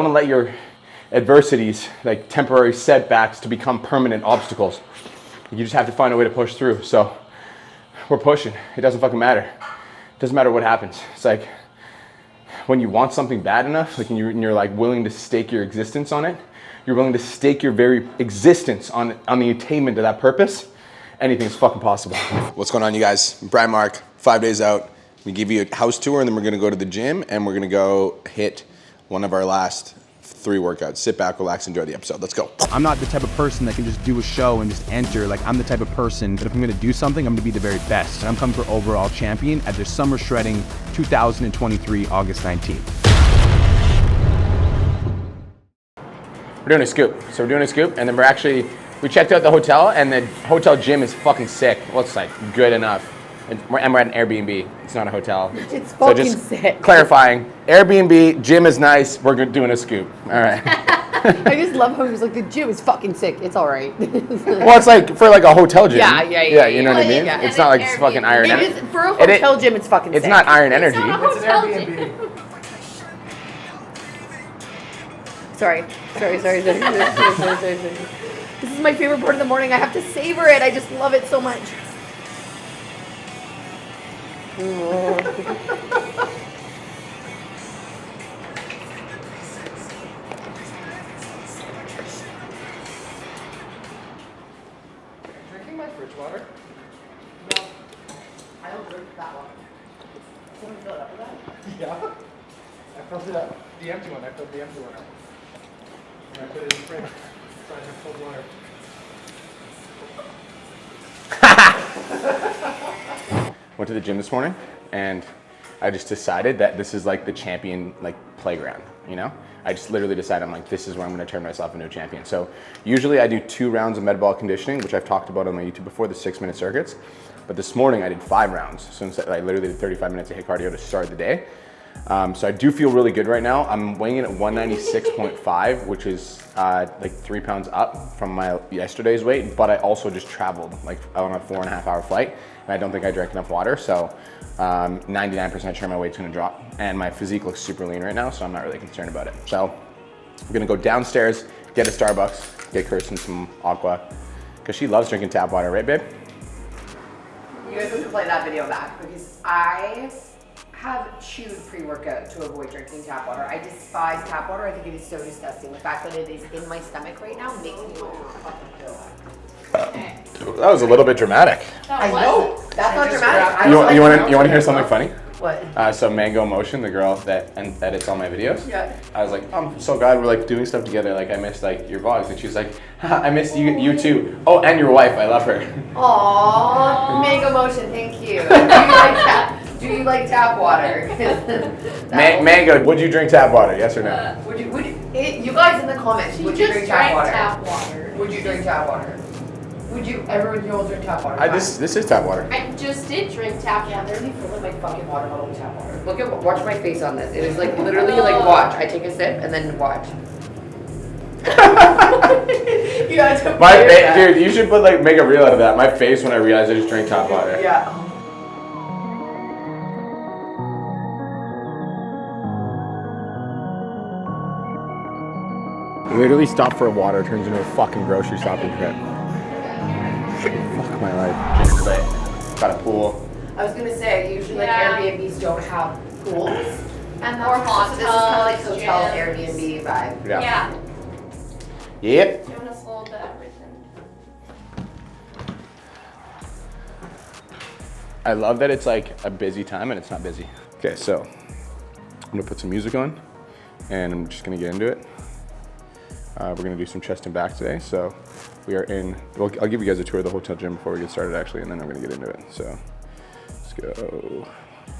don't let your adversities, like temporary setbacks, to become permanent obstacles. You just have to find a way to push through. So we're pushing. It doesn't fucking matter. It doesn't matter what happens. It's like when you want something bad enough, like, and you're like willing to stake your existence on it, you're willing to stake your very existence on the attainment of that purpose, anything's fucking possible. What's going on, you guys? I'm Brian Mark, 5 days out. We give you a house tour, and then we're gonna go to the gym, and we're gonna go hit one of our last 3 workouts. Sit back, relax, enjoy the episode. Let's go. I'm not the type of person that can just do a show and just enter. Like, I'm the type of person that if I'm gonna do something, I'm gonna be the very best. And I'm coming for overall champion at the Summer Shredding 2023, August 19th. We're doing a scoop. So we're doing a scoop, and then we checked out the hotel, and the hotel gym is fucking sick. Well, it's like good enough. And we're at an Airbnb. It's not a hotel. It's fucking sick. Clarifying. Airbnb, gym is nice. We're doing a scoop. All right. I just love how he was like, the gym is fucking sick. It's all right. Well, it's like for like a hotel gym. Yeah. You know what I mean? Yeah. It's not like it's fucking Iron Energy. For a hotel gym, it's fucking sick. It's not Iron Energy. It's not a hotel gym. Sorry. This is my favorite part of the morning. I have to savor it. I just love it so much. Drinking my fridge water? No, I don't drink that water. Someone fill it up with that? Yeah. I filled it up. The empty one. I filled the empty one up. And I put it in the fridge. So I have cold water. Went to the gym this morning, and I just decided that this is like the champion like playground, you know? I just literally decided, I'm like, this is where I'm gonna turn myself into a champion. So usually I do 2 rounds of metabolic conditioning, which I've talked about on my YouTube before, the 6-minute circuits. But this morning I did 5 rounds. So I literally did 35 minutes of HIIT cardio to start the day. So I do feel really good right now. I'm weighing in at 196.5, which is like 3 pounds up from my yesterday's weight, but I also just traveled like on a 4.5-hour flight, and I don't think I drank enough water, so 99% sure my weight's gonna drop. And my physique looks super lean right now, so I'm not really concerned about it. So I'm gonna go downstairs, get a Starbucks, get Kirsten some aqua, because she loves drinking tap water, right babe? You guys have to play that video back, because I have chewed pre-workout to avoid drinking tap water. I despise tap water. I think it is so disgusting. The fact that it is in my stomach right now makes me want to fucking kill. That was a little bit dramatic. I know. That's not dramatic. You want to hear something funny? What? So Mango Motion, the girl that edits all my videos. Yeah. I was like, I'm so glad we're like doing stuff together. Like I missed like your vlogs, and she's like, I missed you too. Oh, and your wife. I love her. Aww, Mango Motion. Thank you. Do you like tap water? Mango, would you drink tap water? Yes or no? You guys in the comments, would you drink tap water? Tap water. Would you drink tap water? Would you ever drink tap water? This is tap water. I just did drink tap water. Let me fill in my fucking water bottle with tap water. Watch my face on this. It is like literally like watch. I take a sip and then watch. You guys have dude, you should make a reel out of that. My face when I realized I just drank tap water. Yeah. Literally stop for water turns into a fucking grocery shopping trip. Fuck my life. Got a pool. I was gonna say usually like Airbnbs don't have pools. And more hot So this is kind of like tubs, hotel gyms. Airbnb vibe. Yeah. Yep. Doing a little bit of everything. I love that it's like a busy time and it's not busy. Okay, so I'm gonna put some music on and I'm just gonna get into it. We're gonna do some chest and back today. So we are in, well, I'll give you guys a tour of the hotel gym before we get started actually, and then I'm gonna get into it. So let's go.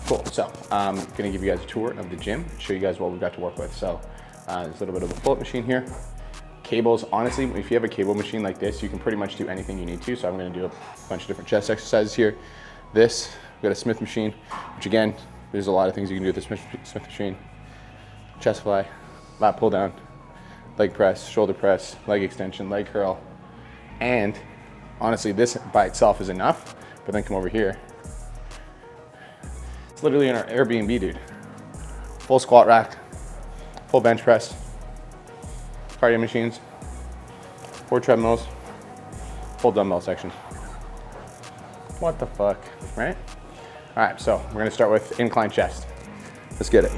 Cool, so I'm gonna give you guys a tour of the gym, show you guys what we've got to work with. So there's a little bit of a pull-up machine here. Cables, honestly, if you have a cable machine like this, you can pretty much do anything you need to. So I'm gonna do a bunch of different chest exercises here. We've got a Smith machine, which again, there's a lot of things you can do with the Smith machine. Chest fly, lat pull down, leg press, shoulder press, leg extension, leg curl. And honestly, this by itself is enough, but then come over here. It's literally in our Airbnb, dude. Full squat rack, full bench press, cardio machines, 4 treadmills, full dumbbell section. What the fuck, right? All right, so we're gonna start with incline chest. Let's get it.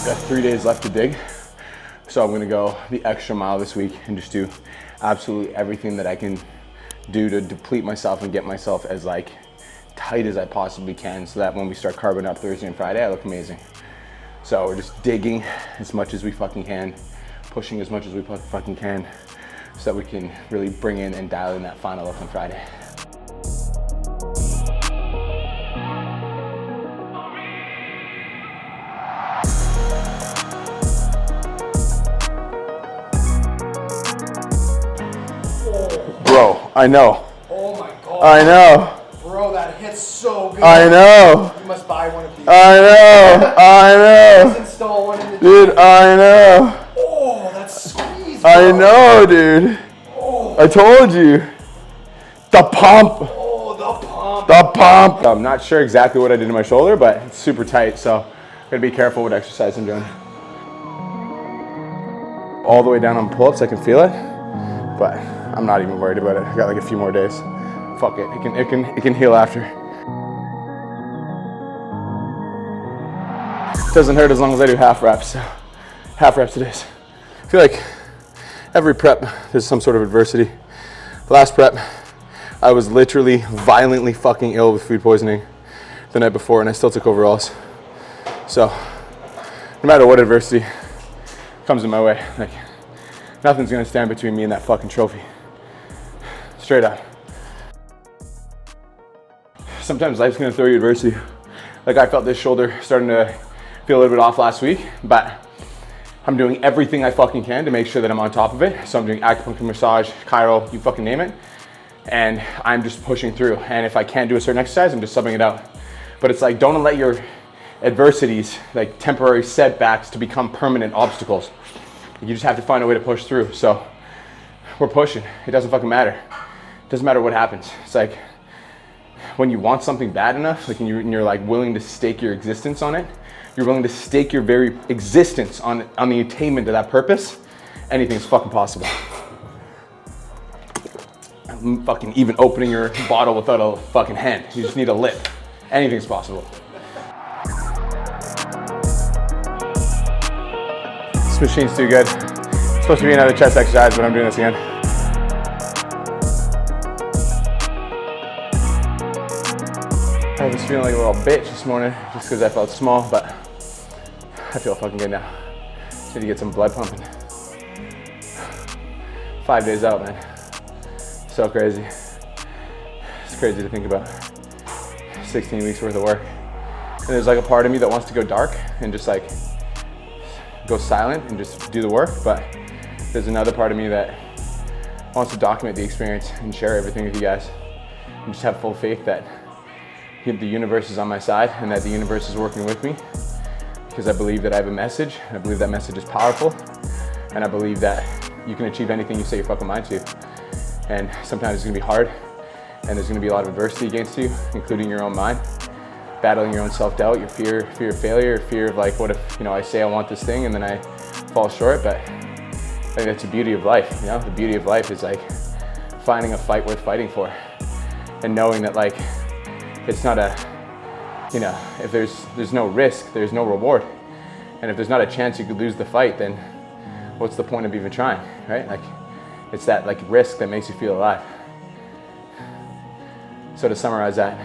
Got 3 days left to dig. So I'm gonna go the extra mile this week and just do absolutely everything that I can do to deplete myself and get myself as like tight as I possibly can so that when we start carving up Thursday and Friday, I look amazing. So we're just digging as much as we fucking can, pushing as much as we fucking can so that we can really bring in and dial in that final look on Friday. Bro, I know. Oh my god. I know. Bro, that hits so good. I know. You must buy one of these. I know. I know. Let's install one in the Dude, I know. Oh, that's squeeze. I know, dude. Oh. I told you. The pump. Oh, the pump. The pump. I'm not sure exactly what I did to my shoulder, but it's super tight, so I'm gonna be careful what exercise I'm doing. All the way down on pull-ups, I can feel it, but I'm not even worried about it. I got like a few more days. Fuck it. It can heal after. Doesn't hurt as long as I do half reps. So half reps it is. I feel like every prep there's some sort of adversity. The last prep, I was literally violently fucking ill with food poisoning the night before, and I still took overalls. So no matter what adversity comes in my way, like nothing's gonna stand between me and that fucking trophy. Straight up. Sometimes life's gonna throw you adversity. Like I felt this shoulder starting to feel a little bit off last week, but I'm doing everything I fucking can to make sure that I'm on top of it. So I'm doing acupuncture, massage, chiro, you fucking name it. And I'm just pushing through. And if I can't do a certain exercise, I'm just subbing it out. But it's like, don't let your adversities, like temporary setbacks, to become permanent obstacles. You just have to find a way to push through. So we're pushing. It doesn't fucking matter. It doesn't matter what happens. It's like when you want something bad enough, like and you're like willing to stake your existence on it, you're willing to stake your very existence on the attainment of that purpose, anything's fucking possible. I'm fucking even opening your bottle without a fucking hand. You just need a lip. Anything's possible. This machine's too good. It's supposed to be another chest exercise, but I'm doing this again. I was feeling like a little bitch this morning just because I felt small, but I feel fucking good now. Just need to get some blood pumping. 5 days out, man. So crazy. It's crazy to think about. 16 weeks worth of work. And there's like a part of me that wants to go dark and just like go silent and just do the work, but there's another part of me that wants to document the experience and share everything with you guys and just have full faith that the universe is on my side and that the universe is working with me, because I believe that I have a message. I believe that message is powerful, and I believe that you can achieve anything you set your fucking mind to. And sometimes it's gonna be hard, and there's gonna be a lot of adversity against you, including your own mind, battling your own self-doubt, your fear of failure, fear of like, what if, I say I want this thing and then I fall short. But I think that's the beauty of life. The beauty of life is like finding a fight worth fighting for, and knowing that like it's not a, if there's no risk, there's no reward. And if there's not a chance you could lose the fight, then what's the point of even trying, right? Like, it's that like risk that makes you feel alive. So to summarize that,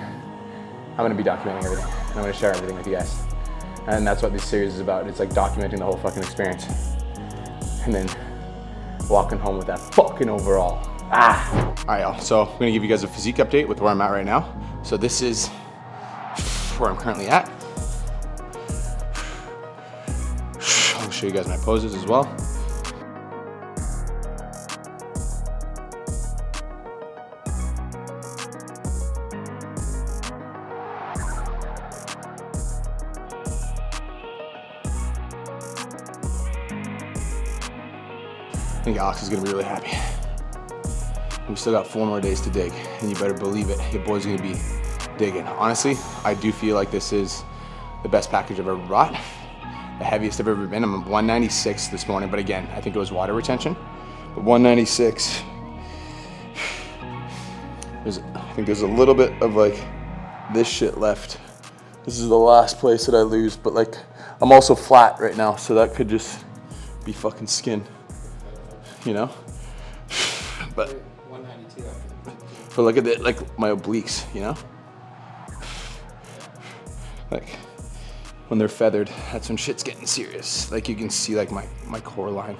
I'm gonna be documenting everything. And I'm gonna share everything with you guys. And that's what this series is about. It's like documenting the whole fucking experience. And then walking home with that fucking overall. All right, y'all. So I'm gonna give you guys a physique update with where I'm at right now. So this is where I'm currently at. I'll show you guys my poses as well. I think Alex is gonna be really happy. We still got 4 more days to dig, and you better believe it, your boy's gonna be digging. Honestly, I do feel like this is the best package I've ever brought. The heaviest I've ever been. I'm at 196 this morning, but again, I think it was water retention. But 196. I think there's a little bit of like this shit left. This is the last place that I lose, but like I'm also flat right now, so that could just be fucking skin, you know? But 192. But look at it, like my obliques, you know? Like when they're feathered, that's when shit's getting serious. Like you can see like my core line.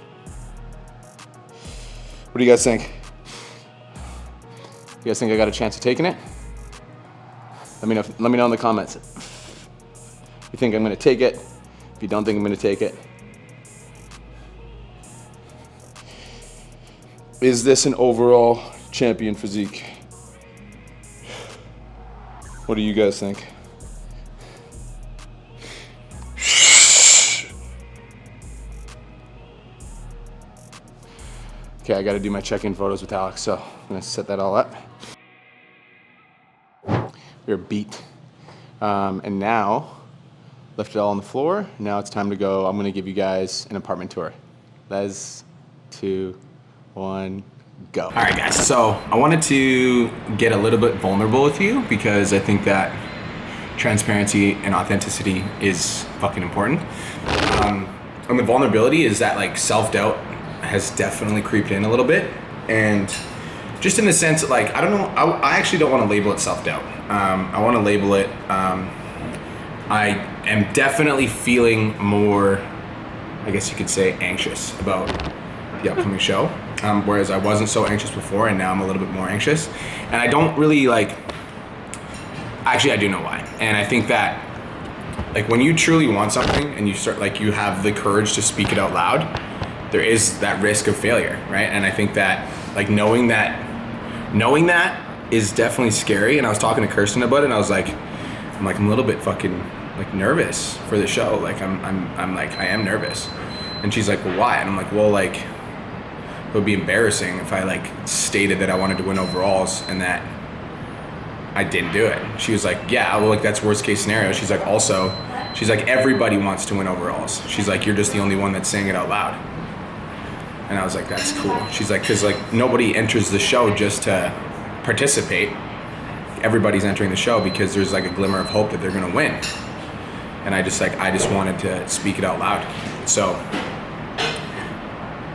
What do you guys think? You guys think I got a chance of taking it? Let me know in the comments. If you think I'm gonna take it, if you don't think I'm gonna take it. Is this an overall champion physique? What do you guys think? Okay, I gotta do my check-in photos with Alex, so I'm gonna set that all up. We are beat. And now, left it all on the floor. Now it's time to go. I'm gonna give you guys an apartment tour. Les, 2, 1, go. All right, guys, so I wanted to get a little bit vulnerable with you because I think that transparency and authenticity is fucking important. And the vulnerability is that like self-doubt has definitely creeped in a little bit. And just in the sense that like, I don't know, I actually don't want to label it self-doubt. I want to label it, I am definitely feeling more, I guess you could say, anxious about the upcoming show. Whereas I wasn't so anxious before, and now I'm a little bit more anxious. And I don't really like, actually I do know why. And I think that like when you truly want something and you start like you have the courage to speak it out loud, there is that risk of failure, right? And I think that like knowing that is definitely scary. And I was talking to Kirsten about it, and I was like, I'm a little bit fucking like nervous for the show. Like I'm like, I am nervous. And she's like, well, why? And I'm like, well, like it would be embarrassing if I like stated that I wanted to win overalls and that I didn't do it. She was like, yeah, well, like that's worst case scenario. She's like, also, she's like, everybody wants to win overalls. She's like, you're just the only one that's saying it out loud. And I was like, that's cool. She's like, cause like nobody enters the show just to participate. Everybody's entering the show because there's like a glimmer of hope that they're gonna win. And I just wanted to speak it out loud. So,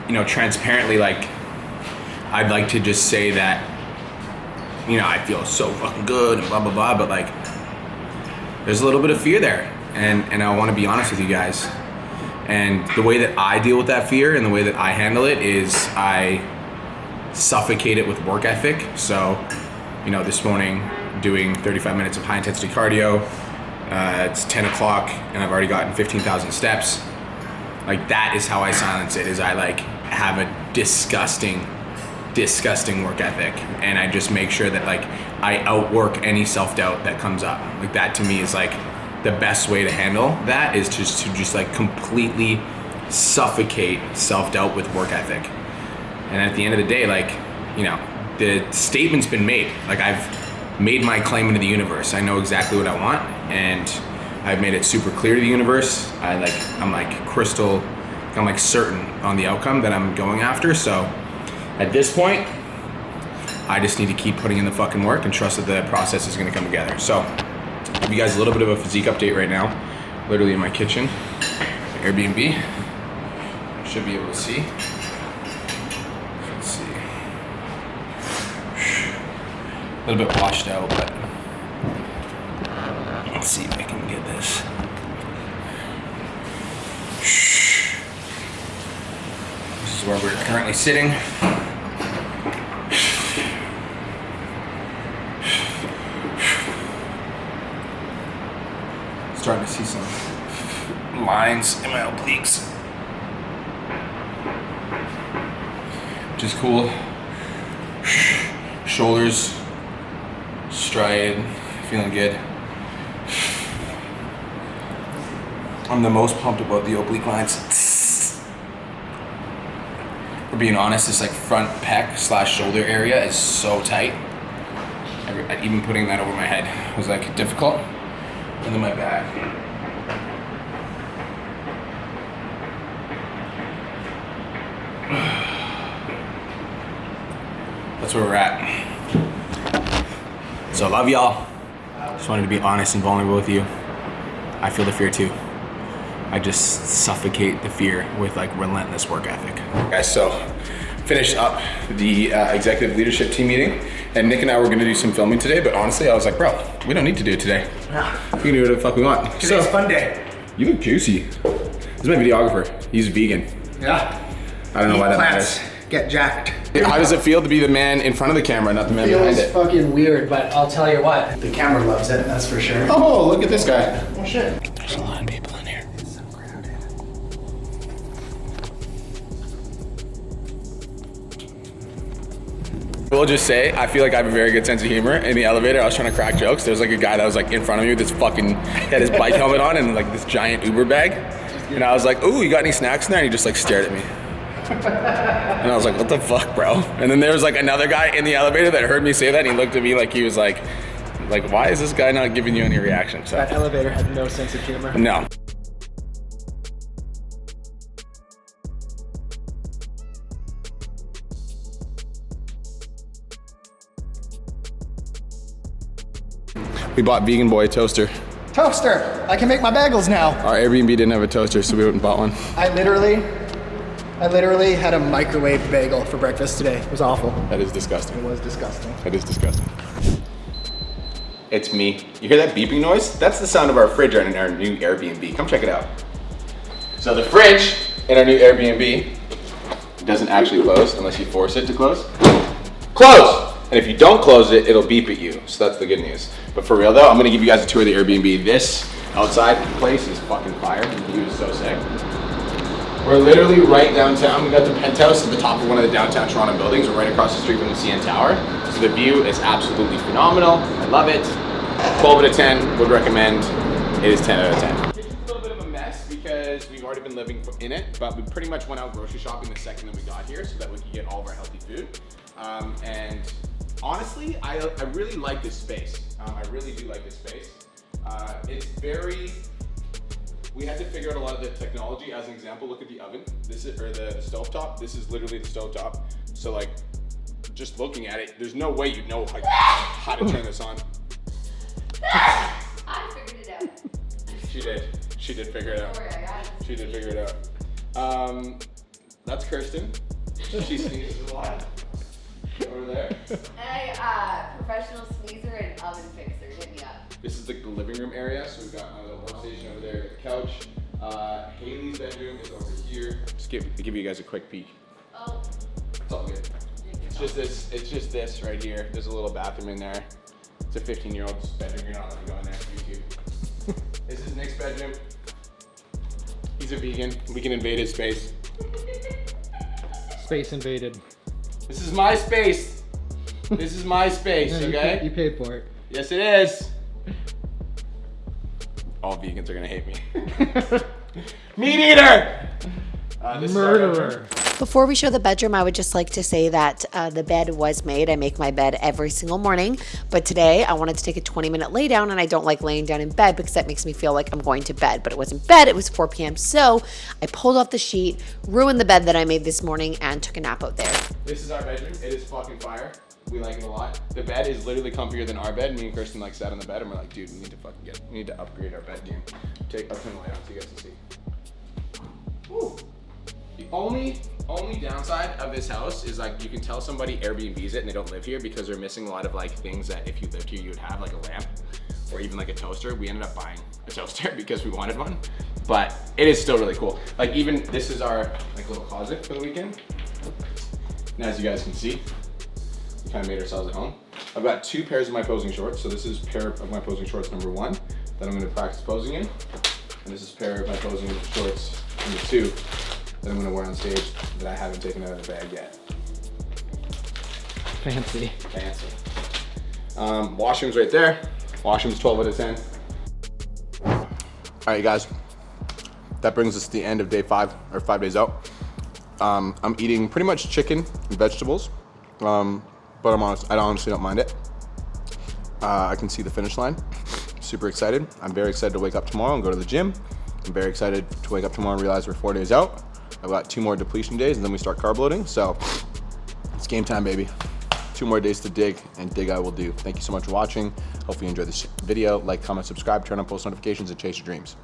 you know, transparently, like, I'd like to just say that, you know, I feel so fucking good and blah, blah, blah, but like, there's a little bit of fear there. And I wanna be honest with you guys. And the way that I deal with that fear and the way that I handle it is I suffocate it with work ethic. So, you know, this morning doing 35 minutes of high intensity cardio, it's 10 o'clock and I've already gotten 15,000 steps. Like that is how I silence it, is I like have a disgusting work ethic. And I just make sure that like I outwork any self-doubt that comes up. Like that to me is like the best way to handle that, is just to just like completely suffocate self-doubt with work ethic. And at the end of the day, like, you know, the statement's been made. Like I've made my claim into the universe. I know exactly what I want, and I've made it super clear to the universe. I'm like certain on the outcome that I'm going after. So at this point, I just need to keep putting in the fucking work and trust that the process is gonna come together. So I'll give you guys a little bit of a physique update right now. Literally in my kitchen, Airbnb. Should be able to see. Let's see. A little bit washed out, but let's see if I can get this. This is where we're currently sitting. Starting to see some lines in my obliques, which is cool. Shoulders striated, feeling good. I'm the most pumped about the oblique lines. For being honest, this like front pec / shoulder area is so tight. I even putting that over my head was like difficult. And then my back. That's where we're at. So I love y'all. Just wanted to be honest and vulnerable with you. I feel the fear too. I just suffocate the fear with like relentless work ethic. Guys, so finished up the executive leadership team meeting, and Nick and I were gonna do some filming today, but honestly, I was like, bro, we don't need to do it today. We can do whatever the fuck we want. Today's fun day. You look juicy. This is my videographer. He's vegan. Yeah. I don't know why that Plants matters. get jacked. How does it feel to be the man in front of the camera, not the man behind Feels it? fucking weird, but I'll tell you what, the camera loves it, that's for sure. Oh, look at this guy. Oh shit. There's a lot of people in here. It's so crowded. We'll just say, I feel like I have a very good sense of humor. In the elevator, I was trying to crack jokes. There was like a guy that was like in front of me with this fucking, had his bike helmet on and like this giant Uber bag. And I was like, ooh, you got any snacks in there? And he just like stared at me. And I was like, what the fuck, bro? And then there was like another guy in the elevator that heard me say that, and he looked at me like he was like, why is this guy not giving you any reaction? So That elevator had no sense of humor. no. We bought Vegan Boy a toaster. Toaster! I can make my bagels now. Our Airbnb didn't have a toaster, so we went and bought one. I literally had a microwave bagel for breakfast today. It was awful. That is disgusting. It was disgusting. That is disgusting. It's me. You hear that beeping noise? That's the sound of our fridge in our new Airbnb. Come check it out. So the fridge in our new Airbnb doesn't actually close unless you force it to close. Close! And if you don't close it, it'll beep at you. So that's the good news. But for real though, I'm gonna give you guys a tour of the Airbnb. This outside place is fucking fire. The view is so sick. We're literally right downtown. We got the penthouse at the top of one of the downtown Toronto buildings. We're right across the street from the CN Tower. So the view is absolutely phenomenal. I love it. 12 out of 10, would recommend. It is 10 out of 10. It's a little bit of a mess because we've already been living in it, but we pretty much went out grocery shopping the second that we got here so that we could get all of our healthy food. And honestly, I really like this space. I really do like this space. It's very, we had to figure out a lot of the technology. As an example, look at the oven. This is, or the stovetop. This is literally the stovetop. So like, just looking at it, there's no way you know like, how to turn this on. I figured it out. She did. She did figure it out. Don't worry, I got it. She did figure it out. That's Kirsten. She sneezes a lot. Over there. Hey, professional sneezer and oven fixer, hit me up. This is the living room area. So we've got my little workstation over there, the couch. Haley's bedroom is over here. Just give you guys a quick peek. Oh, It's all good. It's just this right here. There's a little bathroom in there. It's a 15-year-old's bedroom. You're not allowed to go in there. YouTube. This is Nick's bedroom. He's a vegan. We can invade his space. Space invaded. This is my space. This is my space, okay? You paid for it. Yes, it is. All vegans are gonna hate me. Meat eater! This is our bedroom. Before we show the bedroom, I would just like to say that the bed was made. I make my bed every single morning, but today I wanted to take a 20-minute lay down, and I don't like laying down in bed because that makes me feel like I'm going to bed, but it wasn't bed, it was 4 p.m. So I pulled off the sheet, ruined the bed that I made this morning, and took a nap out there. This is our bedroom. It is fucking fire. We like it a lot. The bed is literally comfier than our bed. Me and Kirsten like sat on the bed and we're like, dude, we need to upgrade our bed game. I'll turn the light on so you guys can see. Woo. The only downside of this house is like you can tell somebody Airbnbs it and they don't live here because they're missing a lot of like things that if you lived here you would have, like a lamp or even like a toaster. We ended up buying a toaster because we wanted one, but it is still really cool. Like even this is our like little closet for the weekend. And as you guys can see, we kind of made ourselves at home. I've got 2 pairs of my posing shorts. So this is pair of my posing shorts number 1 that I'm going to practice posing in. And this is pair of my posing shorts number 2 that I'm going to wear on stage that I haven't taken out of the bag yet. Fancy. Fancy. Washroom's right there. Washroom's 12 out of 10. All right, guys. That brings us to the end of day 5, or 5 days out. I'm eating pretty much chicken and vegetables, but I'm honest, I honestly don't mind it. I can see the finish line. Super excited. I'm very excited to wake up tomorrow and go to the gym. I'm very excited to wake up tomorrow and realize we're 4 days out. I've got 2 more depletion days and then we start carb loading. So it's game time, baby. 2 more days to dig, and dig I will do. Thank you so much for watching. Hope you enjoyed this video. Like, comment, subscribe, turn on post notifications, and chase your dreams.